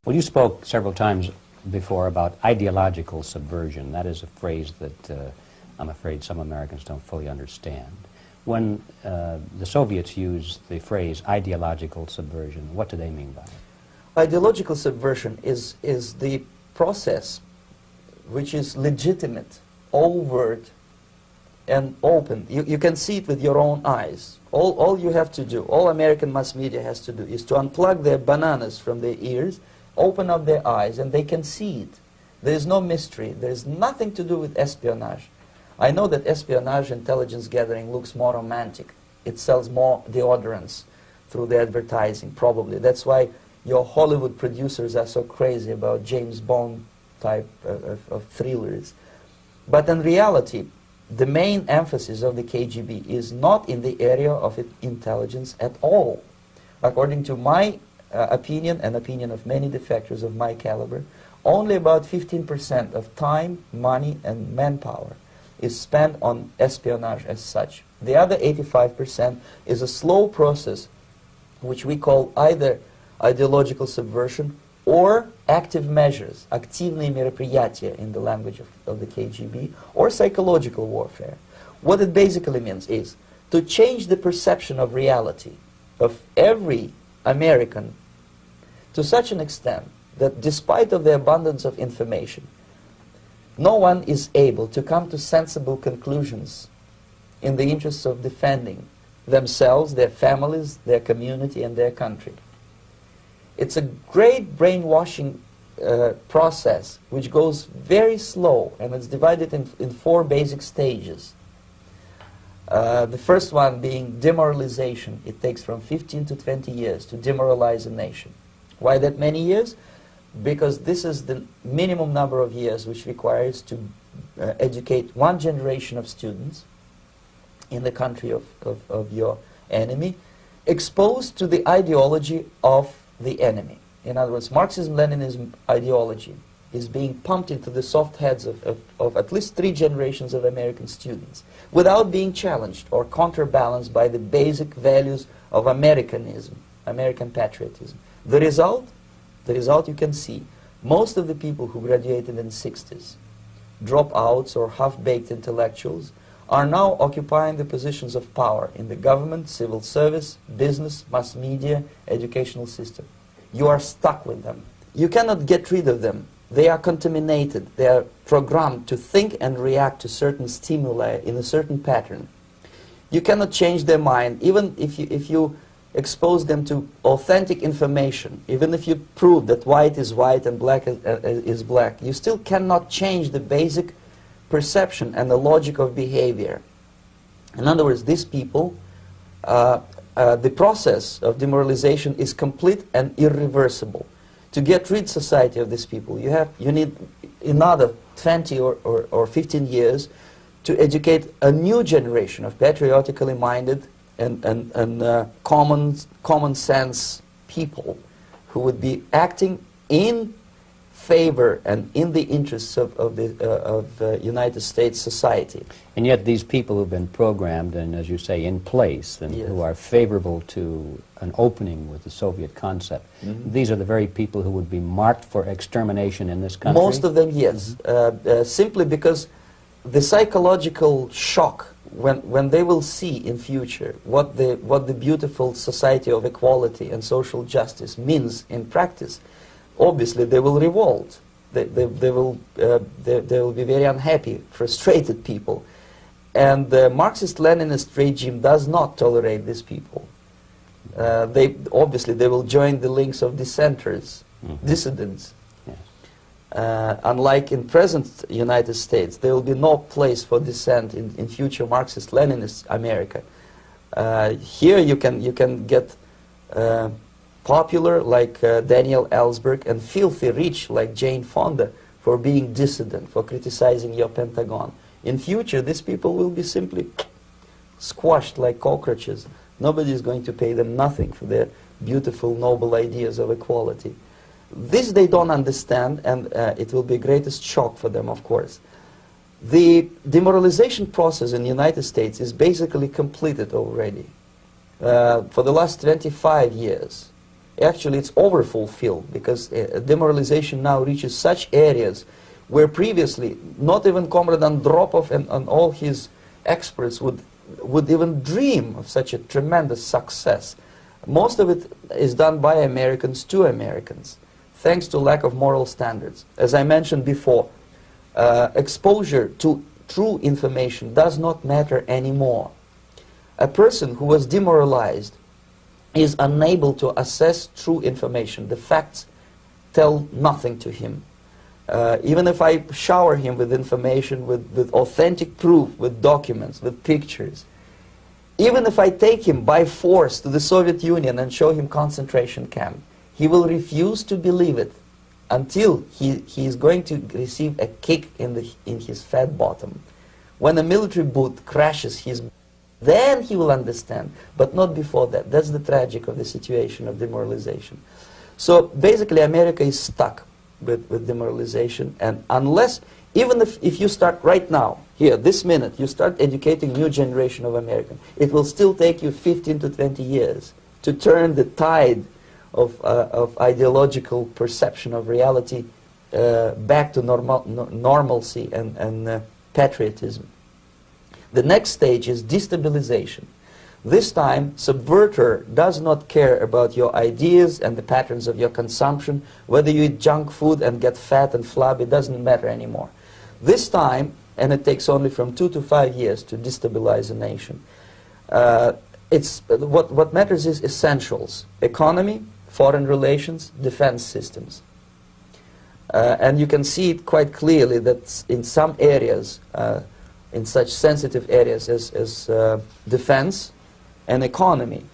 Well, you spoke several times before about ideological subversion. That is a phrase that I'm afraid some Americans don't fully understand. When the Soviets use the phrase ideological subversion, what do they mean by it? Ideological subversion is the process which is legitimate, overt, and open. You can see it with your own eyes. All you have to do, all American mass media has to do, is to unplug their bananas from their ears, open up their eyes, and they can see it. There is no mystery. There is nothing to do with espionage. I know that espionage intelligence gathering looks more romantic. It sells more deodorants through the advertising, probably. That's why your Hollywood producers are so crazy about James Bond type of thrillers. But in reality, the main emphasis of the KGB is not in the area of intelligence at all. According to my opinion and opinion of many defectors of my caliber, only about 15% of time, money, and manpower is spent on espionage as such. The other 85% is a slow process which we call either ideological subversion or active measures, активные мероприятия in the language of the KGB, or psychological warfare. What it basically means is to change the perception of reality of every American to such an extent that despite of the abundance of information, no one is able to come to sensible conclusions in the interests of defending themselves, their families, their community, and their country. It's a great brainwashing process which goes very slow, and it's divided in 4 basic stages. The first one being demoralization. It takes from 15 to 20 years to demoralize a nation. Why that many years? Because this is the minimum number of years which requires to educate one generation of students in the country of your enemy, exposed to the ideology of the enemy. In other words, Marxism-Leninism ideology is being pumped into the soft heads of at least 3 generations of American students without being challenged or counterbalanced by the basic values of Americanism, American patriotism. The result you can see. Most of the people who graduated in the 60s, dropouts or half-baked intellectuals, are now occupying the positions of power in the government, civil service, business, mass media, educational system. You are stuck with them. You cannot get rid of them. They are contaminated. They are programmed to think and react to certain stimuli in a certain pattern. You cannot change their mind, even if you expose them to authentic information, even if you prove that white is white and black is black, you still cannot change the basic perception and the logic of behavior. In other words, these people, the process of demoralization is complete and irreversible. To get rid society of these people, you need another 20 or 15 years to educate a new generation of patriotically minded and common sense people who would be acting in favor and in the interests of United States society. And yet these people who've been programmed and, as you say, in place, and Yes. who are favorable to an opening with the Soviet concept, these are the very people who would be marked for extermination in this country? Most of them, yes. Simply because the psychological shock when they will see in future what the beautiful society of equality and social justice means in practice, obviously they will revolt. They will be very unhappy, frustrated people. And the Marxist-Leninist regime does not tolerate these people. Obviously they will join the links of dissenters, dissidents. Unlike in present United States, there will be no place for dissent in future Marxist-Leninist America. Here you can get popular like Daniel Ellsberg and filthy rich like Jane Fonda for being dissident, for criticizing your Pentagon. In future, these people will be simply squashed like cockroaches. Nobody is going to pay them nothing for their beautiful, noble ideas of equality. This they don't understand, and it will be greatest shock for them, of course. The demoralization process in the United States is basically completed already. For the last 25 years, Actually, it's overfulfilled, because demoralization now reaches such areas where previously not even Comrade Andropov and all his experts would even dream of such a tremendous success. Most of it is done by Americans to Americans, thanks to lack of moral standards. As I mentioned before, exposure to true information does not matter anymore. A person who was demoralized is unable to assess true information. The facts tell nothing to him. Even if I shower him with information, with authentic proof, with documents, with pictures, even if I take him by force to the Soviet Union and show him concentration camp, he will refuse to believe it until he is going to receive a kick in his fat bottom. When a military boot crashes his, then he will understand, but not before that. That's the tragic of the situation of demoralization. So basically America is stuck with demoralization, and unless, even if you start right now, here, this minute, you start educating new generation of Americans, it will still take you 15 to 20 years to turn the tide of ideological perception of reality back to normalcy and patriotism. The next stage is destabilization. This time, subverter does not care about your ideas and the patterns of your consumption. Whether you eat junk food and get fat and flabby, it doesn't matter anymore. This time, and it takes only from 2 to 5 years to destabilize a nation, what matters is essentials: economy, foreign relations, defense systems. And you can see it quite clearly that in some areas, in such sensitive areas as defense and economy,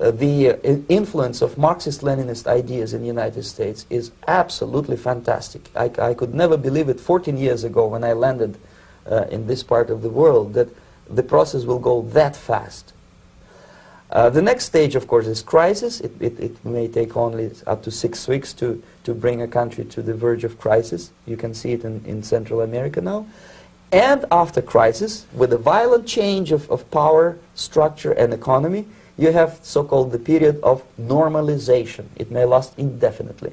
the influence of Marxist-Leninist ideas in the United States is absolutely fantastic. I could never believe it 14 years ago when I landed in this part of the world, that the process will go that fast. The next stage, of course, is crisis. It may take only up to 6 weeks to bring a country to the verge of crisis. You can see it in Central America now. And after crisis, with a violent change of power, structure, and economy, you have so-called the period of normalization. It may last indefinitely.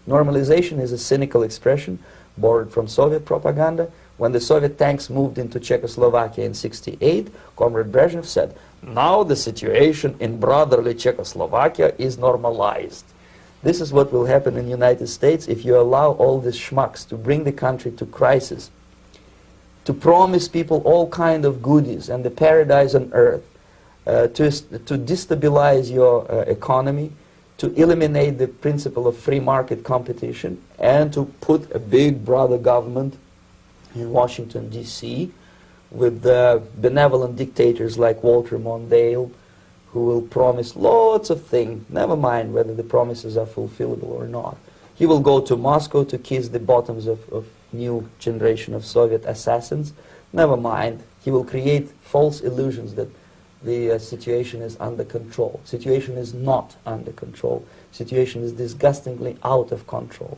Normalization is a cynical expression borrowed from Soviet propaganda. When the Soviet tanks moved into Czechoslovakia in '68, Comrade Brezhnev said, "Now the situation in brotherly Czechoslovakia is normalized." This is what will happen in the United States if you allow all these schmucks to bring the country to crisis, to promise people all kind of goodies and the paradise on earth, to destabilize your economy, to eliminate the principle of free market competition, and to put a big brother government in Washington, D.C., with benevolent dictators like Walter Mondale, who will promise lots of things, never mind whether the promises are fulfillable or not. He will go to Moscow to kiss the bottoms of new generation of Soviet assassins, never mind. He will create false illusions that the situation is under control. Situation is not under control. Situation is disgustingly out of control.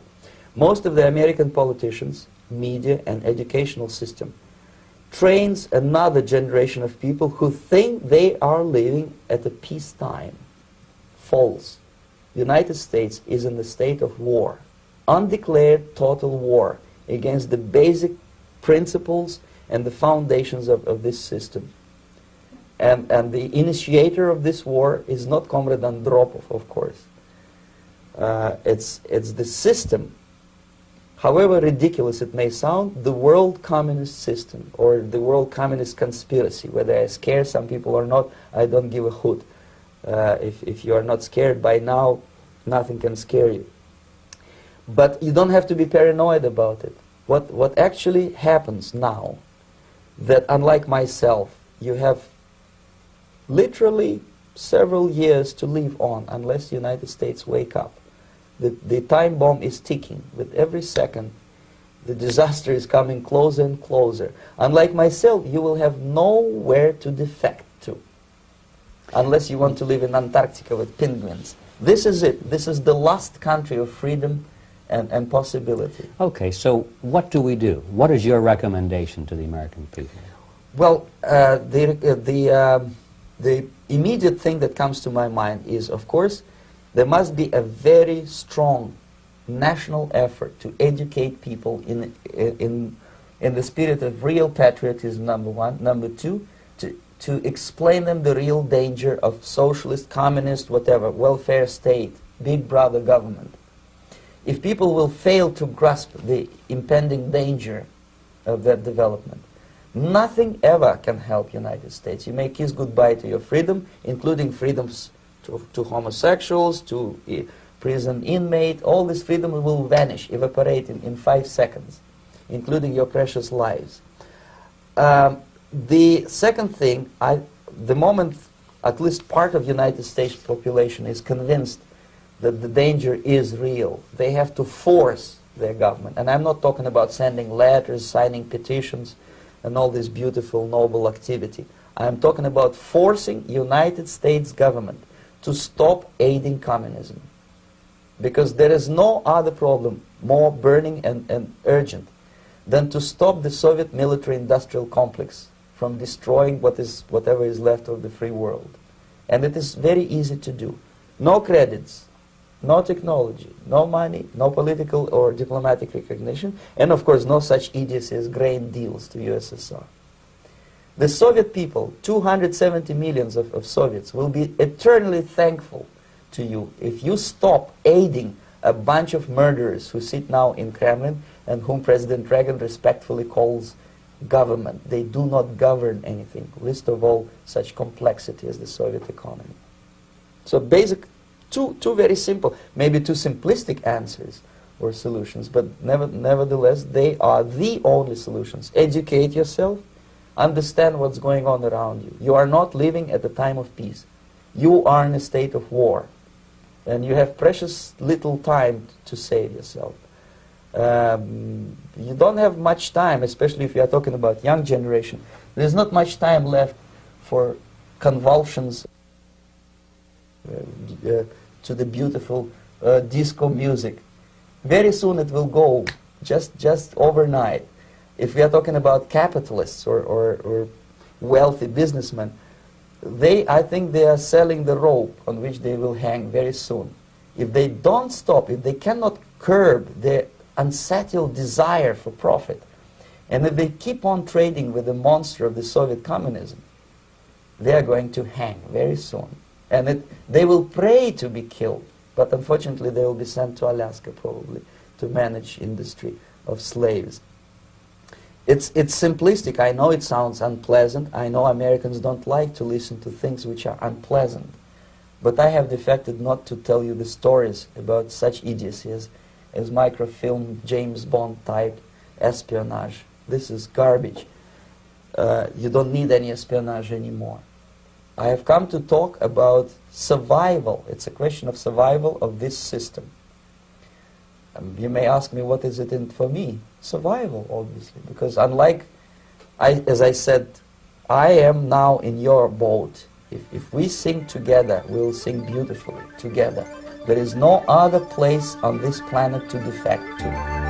Most of the American politicians, media, and educational system trains another generation of people who think they are living at a peacetime. False. The United States is in the state of war, undeclared total war against the basic principles and the foundations of this system. And the initiator of this war is not Comrade Andropov, of course. It's the system. However ridiculous it may sound, the world communist system or the world communist conspiracy, whether I scare some people or not, I don't give a hoot. If you are not scared by now, nothing can scare you. But you don't have to be paranoid about it. What actually happens now, that unlike myself, you have literally several years to live on unless the United States wake up. The time bomb is ticking. With every second, the disaster is coming closer and closer. Unlike myself, you will have nowhere to defect to, unless you want to live in Antarctica with penguins. This is it. This is the last country of freedom and possibility. Okay, so what do we do? What is your recommendation to the American people? Well, the immediate thing that comes to my mind is, of course, There must be a very strong national effort to educate people in the spirit of real patriotism, number one. Number two, to explain them the real danger of socialist, communist, whatever, welfare state, big brother government. If people will fail to grasp the impending danger of that development, nothing ever can help United States. You may kiss goodbye to your freedom, including freedoms to homosexuals, to prison inmate. All this freedom will vanish, evaporate in 5 seconds, including your precious lives. The second thing, the moment at least part of United States population is convinced that the danger is real, they have to force their government. And I'm not talking about sending letters, signing petitions, and all this beautiful, noble activity. I'm talking about forcing United States government to stop aiding communism. Because there is no other problem more burning and urgent than to stop the Soviet military-industrial complex from destroying whatever is left of the free world. And it is very easy to do. No credits, no technology, no money, no political or diplomatic recognition, and of course no such idiocy as grain deals to USSR. The Soviet people, 270 millions of Soviets, will be eternally thankful to you if you stop aiding a bunch of murderers who sit now in Kremlin and whom President Reagan respectfully calls government. They do not govern anything, least of all such complexity as the Soviet economy. So basic, two very simple, maybe too simplistic answers or solutions, but nevertheless they are the only solutions. Educate yourself, understand what's going on around you. You are not living at the time of peace. You are in a state of war, and you have precious little time to save yourself. You don't have much time, especially if you are talking about young generation. There's not much time left for convulsions to the beautiful disco music. Very soon it will go, just overnight. If we are talking about capitalists or wealthy businessmen, I think they are selling the rope on which they will hang very soon. If they don't stop, if they cannot curb their unsettled desire for profit, and if they keep on trading with the monster of the Soviet communism, they are going to hang very soon. And they will pray to be killed, but unfortunately they will be sent to Alaska probably to manage industry of slaves. It's simplistic. I know it sounds unpleasant. I know Americans don't like to listen to things which are unpleasant. But I have defected not to tell you the stories about such idiocy as microfilm, James Bond type espionage. This is garbage. You don't need any espionage anymore. I have come to talk about survival. It's a question of survival of this system. You may ask me, what is it in for me? Survival, obviously, because unlike, as I said, I am now in your boat. If we sing together, we'll sing beautifully together. There is no other place on this planet to defect to.